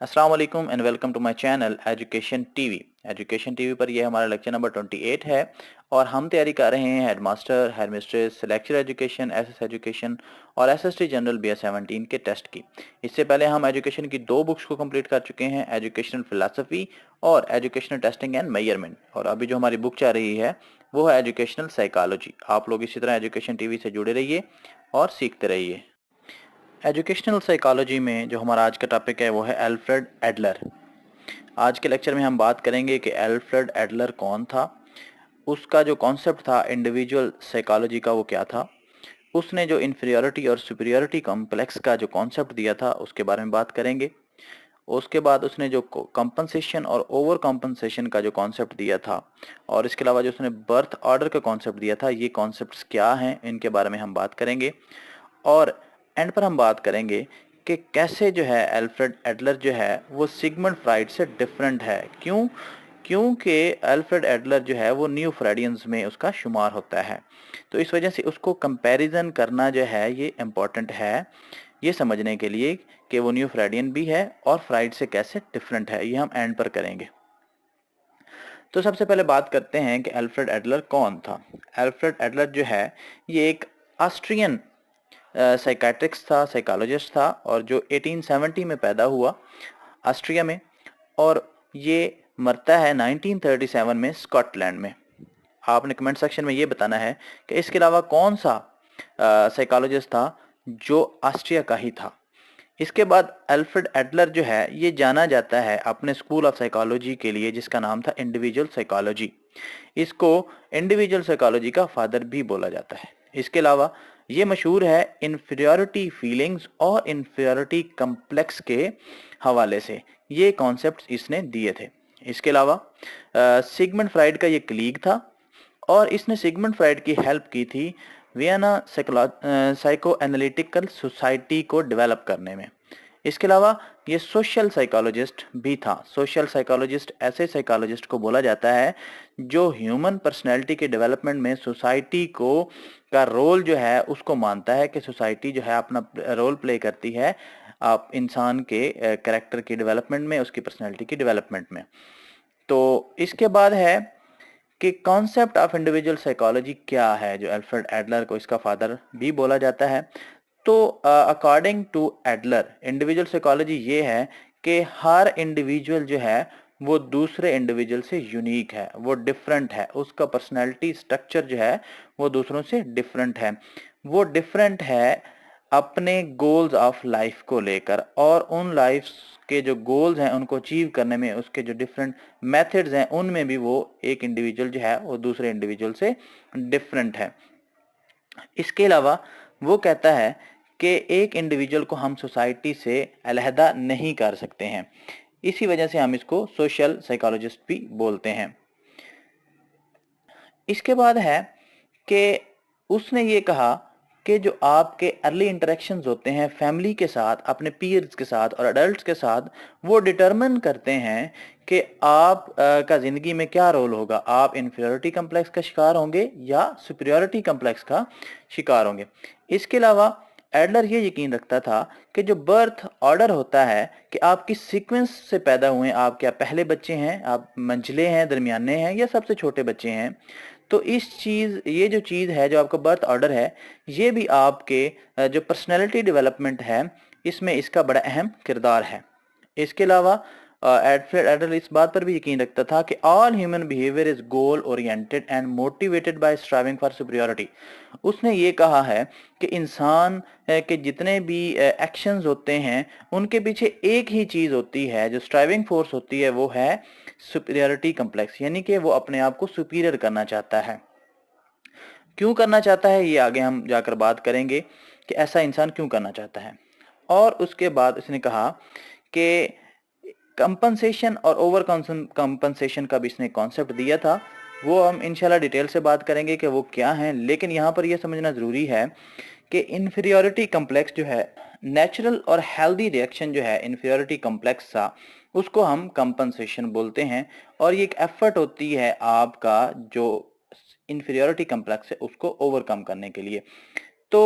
अस्सलाम वालेकुम and welcome to my channel education TV. Education TV पर यह हमारा लेक्चर नंबर 28 है और हम तैयारी कर रहे हैं headmaster, headmistress, lecture education, SS education और एसएसटी जनरल BS17 के टेस्ट की। इससे पहले हम एजुकेशन की दो बुक्स को कंप्लीट कर चुके हैं, एजुकेशनल फिलासफी और एजुकेशनल टेस्टिंग एंड मेजरमेंट। और अभी जो हमारी बुक चल रही है वो है एजुकेशनल साइकोलॉजी। आप लोग इसी तरह एजुकेशन टीवी से जुड़े रहिए और सीखते रहिए। एजुकेशनल साइकोलॉजी में जो हमारा आज का टॉपिक है वो है अल्फ्रेड एडलर। आज के लेक्चर में हम बात करेंगे कि अल्फ्रेड एडलर कौन था, उसका जो कॉन्सेप्ट था इंडिविजुअल साइकोलॉजी का वो क्या था, उसने जो इन्फीरियरिटी और सुपीरियरिटी कॉम्प्लेक्स का जो कॉन्सेप्ट दिया था उसके बारे में बात करेंगे। उसके बाद उसने जो कंपनसेशन और ओवर कंपनसेशन का जो कॉन्सेप्ट दिया था और इसके अलावा जो उसने बर्थ ऑर्डर का कॉन्सेप्ट दिया था, ये कॉन्सेप्ट्स क्या हैं इनके बारे में हम बात करेंगे। और एंड पर हम बात करेंगे कि कैसे जो है अल्फ्रेड एडलर जो है वो सिगमंड फ्राइड से डिफरेंट है। क्योंकि अल्फ्रेड एडलर जो है वो न्यू फ्राइडियंस में उसका शुमार होता है, तो इस वजह से उसको कंपैरिजन करना जो है ये इम्पोर्टेंट है ये समझने के लिए कि वो न्यू फ्राइडियन भी है और फ्राइड से कैसे डिफरेंट है, ये हम एंड पर करेंगे। तो सबसे पहले बात करते हैं कि अल्फ्रेड एडलर कौन था। अल्फ्रेड एडलर जो है ये एक ऑस्ट्रियन साइकाट्रिक्स था, साइकोलॉजिस्ट था और जो 1870 में पैदा हुआ ऑस्ट्रिया में और ये मरता है 1937 में स्कॉटलैंड में। आपने कमेंट सेक्शन में ये बताना है कि इसके अलावा कौन सा साइकोलॉजिस्ट था जो ऑस्ट्रिया का ही था। इसके बाद अल्फ्रेड एडलर जो है ये जाना जाता है अपने स्कूल ऑफ साइकोलॉजी के लिए जिसका नाम था इंडिविजुअल साइकोलॉजी। इसको इंडिविजुअल साइकोलॉजी का फादर भी बोला जाता है। इसके अलावा ये मशहूर है इन्फीरियरिटी फीलिंग्स और इन्फीरियरिटी कम्प्लेक्स के हवाले से, ये कॉन्सेप्ट्स इसने दिए थे। इसके अलावा सिगमंड फ्राइड का ये कलीग था और इसने सिगमंड फ्राइड की हेल्प की थी वियना साइको एनालिटिकल सोसाइटी को डेवलप करने में। इसके अलावा ये सोशल साइकोलॉजिस्ट भी था। सोशल साइकोलॉजिस्ट ऐसे साइकोलॉजिस्ट को बोला जाता है जो ह्यूमन पर्सनैलिटी के डेवलपमेंट में सोसाइटी को का रोल जो है उसको मानता है कि सोसाइटी जो है अपना रोल प्ले करती है आप इंसान के कैरेक्टर की डेवलपमेंट में, उसकी पर्सनैलिटी की डेवलपमेंट में। तो इसके बाद है कि कॉन्सेप्ट ऑफ इंडिविजुअल साइकोलॉजी क्या है, जो अल्फ्रेड एडलर को इसका फादर भी बोला जाता है। तो according to Adler individual psychology ये है कि हर इंडिविजुअल जो है वो दूसरे इंडिविजुअल से यूनिक है, वो डिफरेंट है, उसका पर्सनैलिटी स्ट्रक्चर जो है वो दूसरों से डिफरेंट है। वो डिफरेंट है अपने गोल्स ऑफ लाइफ को लेकर और उन लाइफ के जो गोल्स हैं उनको अचीव करने में उसके जो डिफरेंट मेथड्स हैं उनमें भी वो एक इंडिविजुअल जो है वो दूसरे इंडिविजुअल से डिफरेंट है। इसके अलावा वो कहता है कि एक इंडिविजुअल को हम सोसाइटी से अलहदा नहीं कर सकते हैं, इसी वजह से हम इसको सोशल साइकोलॉजिस्ट भी बोलते हैं। इसके बाद है कि उसने ये कहा कि जो आपके अर्ली इंटरेक्शंस होते हैं फैमिली के साथ, अपने पीयर्स के साथ और अडल्ट्स के साथ, वो डिटरमिन करते हैं कि आप का ज़िंदगी में क्या रोल होगा। आप इन्फीरियरिटी कम्प्लेक्स का शिकार होंगे या सुपीरियरिटी कम्प्लेक्स का शिकार होंगे। इसके अलावा एडलर ये यकीन रखता था कि जो बर्थ ऑर्डर होता है कि आप किस सीक्वेंस से पैदा हुए, आप क्या पहले बच्चे हैं, आप मंझले हैं, दरमियाने हैं या सबसे छोटे बच्चे हैं। तो ये जो चीज़ है, जो आपका बर्थ ऑर्डर है, ये भी आपके जो पर्सनैलिटी डेवलपमेंट है इसमें इसका बड़ा अहम किरदार है। इसके अलावा एल्फ्रेड एडलर इस बात पर भी यकीन रखता था कि all human behaviour is goal oriented and motivated by striving for superiority. उसने ये कहा है कि इंसान के जितने भी एक्शंस होते हैं उनके पीछे एक ही चीज़ होती है, जो स्ट्राइविंग फोर्स होती है वो है सुपीरियरिटी कम्प्लेक्स, यानी कि वो अपने आप को सुपीरियर करना चाहता है। क्यों करना चाहता है ये आगे हम जाकर बात करेंगे कि ऐसा इंसान क्यों करना चाहता है। और उसके बाद उसने कहा कि कंपनसेशन और ओवर कंपनसेशन का भी इसने कॉन्सेप्ट दिया था, वो हम इंशाल्लाह डिटेल से बात करेंगे कि वो क्या है। लेकिन यहाँ पर यह समझना ज़रूरी है कि इन्फीरियरिटी कम्प्लेक्स जो है नेचुरल और हेल्दी रिएक्शन जो है इन्फीरियरिटी कम्प्लेक्स का, उसको हम कंपनसेशन बोलते हैं और ये एक एफर्ट होती है आपका जो इन्फीरियरिटी कम्प्लेक्स है उसको ओवरकम करने के लिए। तो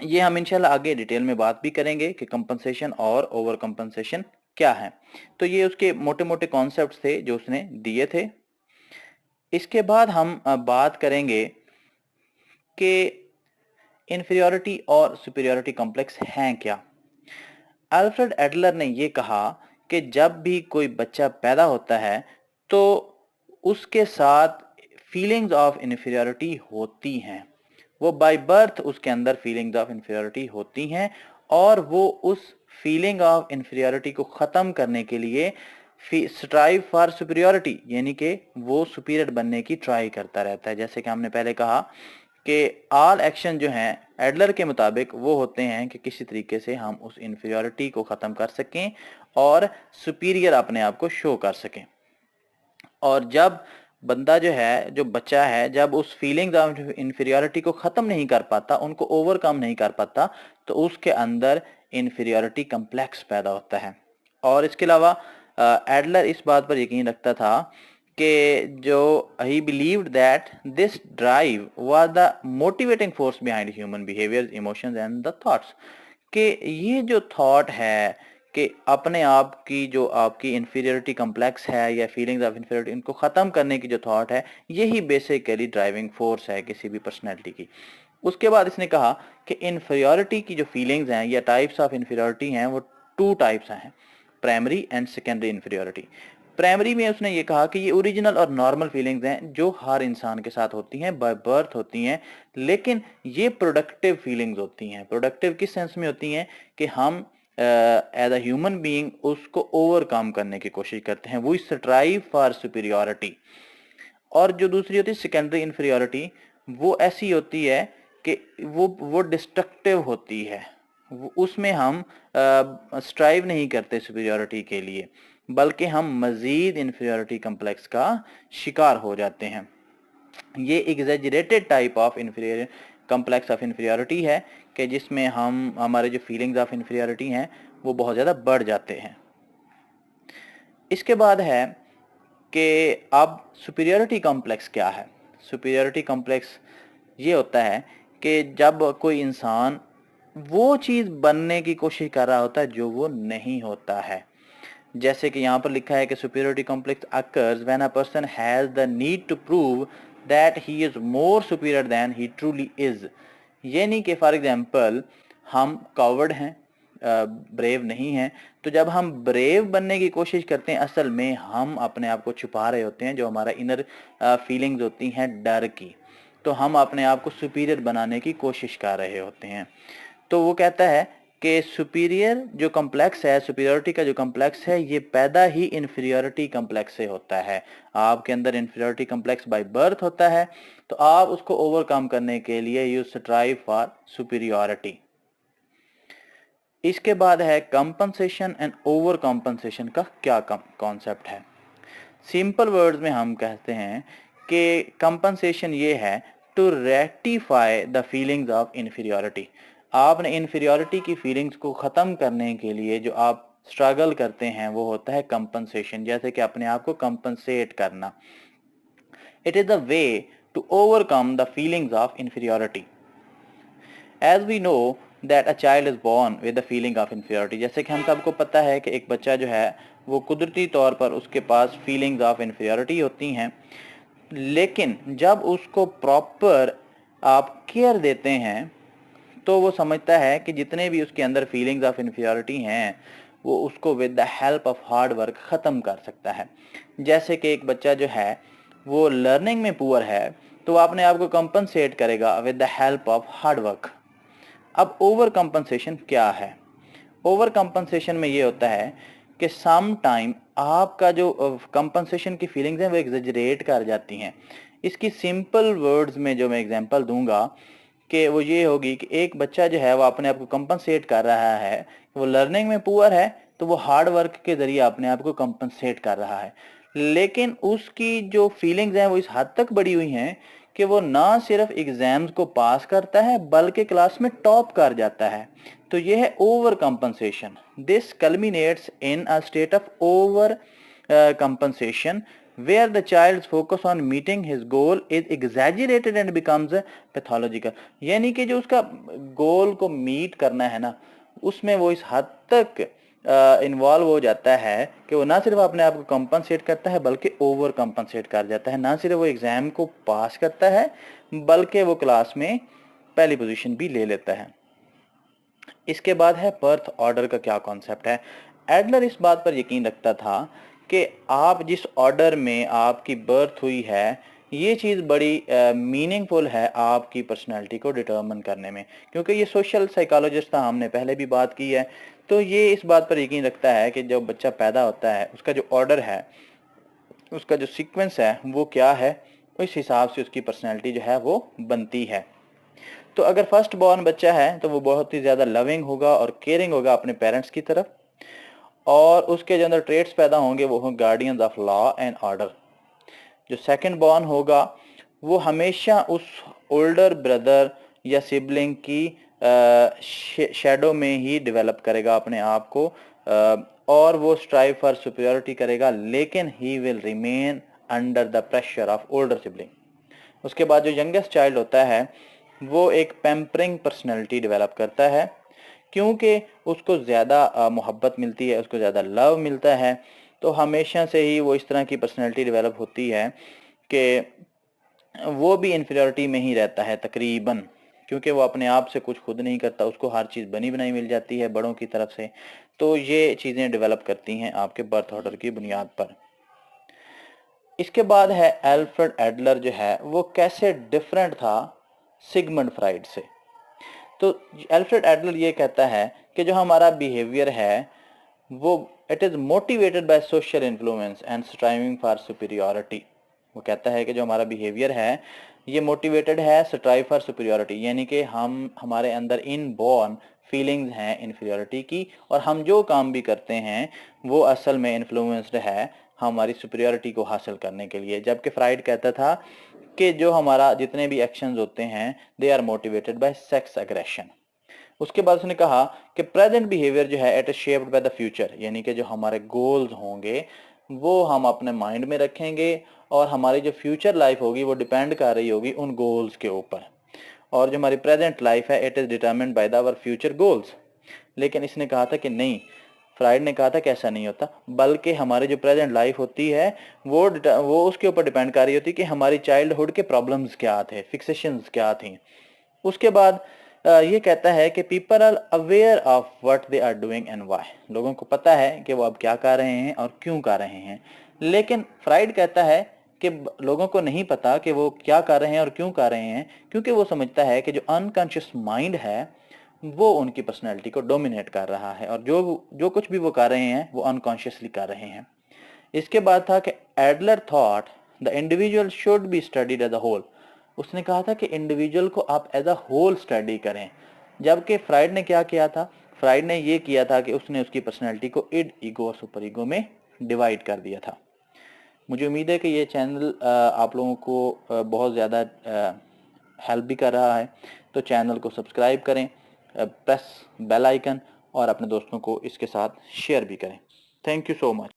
ये हम इंशाल्लाह आगे डिटेल में बात भी करेंगे कि कंपनसेशन और ओवर कंपनसेशन क्या है। तो ये उसके मोटे मोटे कॉन्सेप्ट्स थे जो उसने दिए थे। इसके बाद हम बात करेंगे कि इन्फीरियरिटी और सुपीरियरिटी कॉम्प्लेक्स हैं क्या। अल्फ्रेड एडलर ने ये कहा कि जब भी कोई बच्चा पैदा होता है तो उसके साथ फीलिंग्स ऑफ इन्फीरियरिटी होती हैं। वो बाय बर्थ उसके अंदर फीलिंग्स ऑफ इन्फीरियरिटी होती हैं और वो उस फीलिंग ऑफ इन्फीरियरिटी को ख़त्म करने के लिए स्ट्राइव फॉर सुपीरियरिटी, यानी कि वो सुपीरियर बनने की ट्राई करता रहता है। जैसे कि हमने पहले कहा कि ऑल एक्शन जो हैं एडलर के मुताबिक वो होते हैं कि किसी तरीके से हम उस इन्फीरियरिटी को ख़त्म कर सकें और सुपीरियर अपने आप को शो कर सकें। और जब बंदा जो है, जो बच्चा है, जब उस फीलिंग्स ऑफ इन्फीरियरिटी को ख़त्म नहीं कर पाता, उनको ओवरकम नहीं कर पाता, तो उसके अंदर इन्फीरियरिटी कम्प्लेक्स पैदा होता है। और इसके अलावा एडलर इस बात पर यकीन रखता था कि जो ही believed that this drive was the motivating force behind human behaviour, emotions and the thoughts, कि ये जो थॉट है कि अपने आप की जो आपकी इन्फीरियरिटी कम्प्लेक्स है या फीलिंग्स ऑफ इन्फीरियरिटी, इनको ख़त्म करने की जो थॉट है, यही बेसिकली ड्राइविंग फोर्स है किसी भी पर्सनैलिटी की। उसके बाद इसने कहा कि इन्फीरियरिटी की जो फीलिंग्स हैं या टाइप्स ऑफ इन्फीरियरिटी हैं वो टू टाइप्स हैं, primary and secondary inferiority. Primary में उसने ये कहा कि ये ओरिजिनल और नॉर्मल फीलिंग्स हैं जो हर इंसान के साथ होती हैं, बाय बर्थ होती हैं, लेकिन ये प्रोडक्टिव फीलिंग्स होती हैं। प्रोडक्टिव किस सेंस में होती हैं कि हम एज अ ह्यूमन बीइंग उसको ओवरकम करने की कोशिश करते हैं, वो स्ट्राइव फॉर सुपीरियरिटी। और जो दूसरी होती है सेकेंडरी इन्फीरियरिटी, वो ऐसी होती है कि वो डिस्ट्रक्टिव होती है। उसमें हम स्ट्राइव नहीं करते सुपीरियरिटी के लिए, बल्कि हम मजीद इन्फीरियरिटी कम्प्लेक्स का शिकार हो जाते हैं। ये exaggerated type of inferior complex of inferiority है कि जिसमें हम हमारे जो फीलिंग्स ऑफ इन्फीरियरिटी हैं वो बहुत ज़्यादा बढ़ जाते हैं। इसके बाद है कि अब सुपीरियरिटी कॉम्प्लेक्स क्या है। सुपीरियरिटी कॉम्प्लेक्स ये होता है कि जब कोई इंसान वो चीज़ बनने की कोशिश कर रहा होता है जो वो नहीं होता है। जैसे कि यहाँ पर लिखा है कि superiority complex occurs when a person has the need to prove that he is more superior than he truly is. यानी कि फॉर एग्जांपल हम कावर्ड हैं, ब्रेव नहीं हैं, तो जब हम ब्रेव बनने की कोशिश करते हैं असल में हम अपने आप को छुपा रहे होते हैं, जो हमारा इनर फीलिंग्स होती हैं डर की, तो हम अपने आप को सुपीरियर बनाने की कोशिश कर रहे होते हैं। तो वो कहता है कि सुपीरियर जो कम्प्लेक्स है, सुपीरियरिटी का जो कम्प्लेक्स है, ये पैदा ही इन्फीरियरिटी कम्प्लेक्स से होता है। आपके अंदर इन्फीरियरिटी कम्प्लेक्स बाय बर्थ होता है, तो आप उसको ओवरकम करने के लिए यू स्ट्राइव फॉर सुपीरियरिटी। इसके बाद है कंपनसेशन एंड ओवर कंपनसेशन का क्या कॉन्सेप्ट है। सिंपल वर्ड्स में हम कहते हैं कि कंपनसेशन ये है to rectify the feelings of inferiority. आपने इन्फीरियरिटी की फीलिंग्स को ख़त्म करने के लिए जो आप स्ट्रगल करते हैं वो होता है कंपनसेशन, जैसे कि अपने आप को कंपनसेट करना। It is the way to overcome the feelings of inferiority. As we know that a child is born with the feeling of inferiority. जैसे कि हम सबको पता है कि एक बच्चा जो है वो कुदरती तौर पर उसके पास फीलिंग्स ऑफ इन्फीरियरिटी होती हैं, लेकिन जब उसको प्रॉपर आप केयर देते हैं तो वो समझता है कि जितने भी उसके अंदर फीलिंग्स ऑफ इन्फीरियरिटी हैं वो उसको with the help of hard work ख़त्म कर सकता है। जैसे कि एक बच्चा जो है वो लर्निंग में पुअर है, तो वो अपने आप को कंपनसेट करेगा with the help of hard work. अब ओवर कंपनसेशन क्या है। ओवर कंपनसेशन में ये होता है कि सम टाइम आपका जो कंपनसेशन की फीलिंग्स हैं वो एग्जेजरेट कर जाती हैं। इसकी सिंपल वर्ड्स में जो मैं एग्जांपल दूंगा कि वो ये होगी कि एक बच्चा जो है वो अपने आप को कंपनसेट कर रहा है, वो लर्निंग में पुअर है तो वो हार्ड वर्क के ज़रिए अपने आप को कंपनसेट कर रहा है, लेकिन उसकी जो फीलिंग्स हैं वो इस हद तक बढ़ी हुई हैं कि वो ना सिर्फ एग्ज़ाम्स को पास करता है बल्कि क्लास में टॉप कर जाता है। तो ये है over compensation. This कल्मिनेट्स in a state of over compensation where the child's focus on meeting his goal is exaggerated and becomes pathological। यानी कि जो उसका गोल को मीट करना है ना, उसमें वो इस हद तक इन्वॉल्व हो जाता है कि वो ना सिर्फ अपने आप को कंपनसेट करता है बल्कि ओवर कंपनसेट कर जाता है। ना सिर्फ वो एग्ज़ाम को पास करता है बल्कि वो क्लास में पहली पोजीशन भी ले लेता है। इसके बाद है बर्थ ऑर्डर का क्या कॉन्सेप्ट है। एडलर इस बात पर यकीन रखता था कि आप जिस ऑर्डर में आपकी बर्थ हुई है ये चीज़ बड़ी मीनिंगफुल है आपकी पर्सनैलिटी को डिटर्मिन करने में, क्योंकि ये सोशल साइकोलॉजिस्ट था, हमने पहले भी बात की है। तो ये इस बात पर यकीन रखता है कि जब बच्चा पैदा होता है उसका जो ऑर्डर है, उसका जो सीक्वेंस है वो क्या है, इस हिसाब से उसकी पर्सनैलिटी जो है वो बनती है। तो अगर फर्स्ट बॉर्न बच्चा है तो वो बहुत ही ज़्यादा लविंग होगा और केयरिंग होगा अपने पेरेंट्स की तरफ, और उसके जो अंदर ट्रेड्स पैदा होंगे वो हों guardians of law and order. जो सेकंड बॉर्न होगा वो हमेशा उस ओल्डर ब्रदर या सिबलिंग की शेडो में ही डेवलप करेगा अपने आप को, और वो स्ट्राइव फॉर सुपीरियरिटी करेगा, लेकिन he will remain under the pressure of older sibling. उसके बाद जो यंगेस्ट चाइल्ड होता है वो एक पैम्परिंग पर्सनैलिटी डेवलप करता है, क्योंकि उसको ज़्यादा मोहब्बत मिलती है, उसको ज़्यादा लव मिलता है। तो हमेशा से ही वो इस तरह की पर्सनैलिटी डेवलप होती है कि वो भी इन्फीरियरिटी में ही रहता है तकरीबन, क्योंकि वो अपने आप से कुछ खुद नहीं करता, उसको हर चीज़ बनी बनाई मिल जाती है बड़ों की तरफ से। तो ये चीज़ें डेवलप करती हैं आपके बर्थ ऑर्डर की बुनियाद पर। इसके बाद है एल्फ्रेड एडलर जो है वो कैसे डिफरेंट था सिगमंड फ्राइड से। तो एल्फ्रेड एडलर ये कहता है कि जो हमारा बिहेवियर है वो it is motivated by social influence and striving for superiority. वो कहता है कि जो हमारा बिहेवियर है ये मोटिवेटेड है स्ट्राइव फॉर सुपीरियरिटी, यानी कि हम हमारे अंदर इनबॉर्न फीलिंग्स हैं इन्फीरियरिटी की, और हम जो काम भी करते हैं वो असल में इन्फ्लुएंस्ड है हमारी सुपीरियरिटी को हासिल करने के लिए। जबकि फ्राइड कहता था कि जो हमारा जितने भी एक्शंस होते हैं they are motivated by sex aggression. उसके बाद उसने कहा कि प्रेजेंट बिहेवियर जो है it is shaped by the future, यानी कि जो हमारे गोल्स होंगे वो हम अपने माइंड में रखेंगे, और हमारी जो फ्यूचर लाइफ होगी वो डिपेंड कर रही होगी उन गोल्स के ऊपर, और जो हमारी प्रेजेंट लाइफ है it is determined by the our future goals. लेकिन इसने कहा था कि नहीं, फ्राइड ने कहा था कि ऐसा नहीं होता, बल्कि हमारी जो प्रेजेंट लाइफ होती है वो उसके ऊपर डिपेंड कर रही होती है कि हमारी चाइल्डहुड के प्रॉब्लम्स क्या थे, फिक्सेशंस क्या थी। उसके बाद ये कहता है कि people are aware of what they are doing and why. लोगों को पता है कि वो अब क्या कर रहे हैं और क्यों कर रहे हैं, लेकिन फ्राइड कहता है कि लोगों को नहीं पता कि वो क्या कर रहे हैं और क्यों कर रहे हैं, क्योंकि वो समझता है कि जो अनकॉन्शियस माइंड है वो उनकी पर्सनैलिटी को डोमिनेट कर रहा है, और जो जो कुछ भी वो कर रहे हैं वो अनकॉन्शियसली कर रहे हैं। इसके बाद था कि Adler thought the individual should be studied as a whole. उसने कहा था कि इंडिविजुअल को आप एज अ होल स्टडी करें, जबकि फ्राइड ने क्या किया था, फ्राइड ने ये किया था कि उसने उसकी पर्सनैलिटी को इड, ईगो और सुपर ईगो में डिवाइड कर दिया था। मुझे उम्मीद है कि ये चैनल आप लोगों को बहुत ज़्यादा हेल्प भी कर रहा है। तो चैनल को सब्सक्राइब करें, प्रेस बेल आइकन, और अपने दोस्तों को इसके साथ शेयर भी करें। Thank you so much.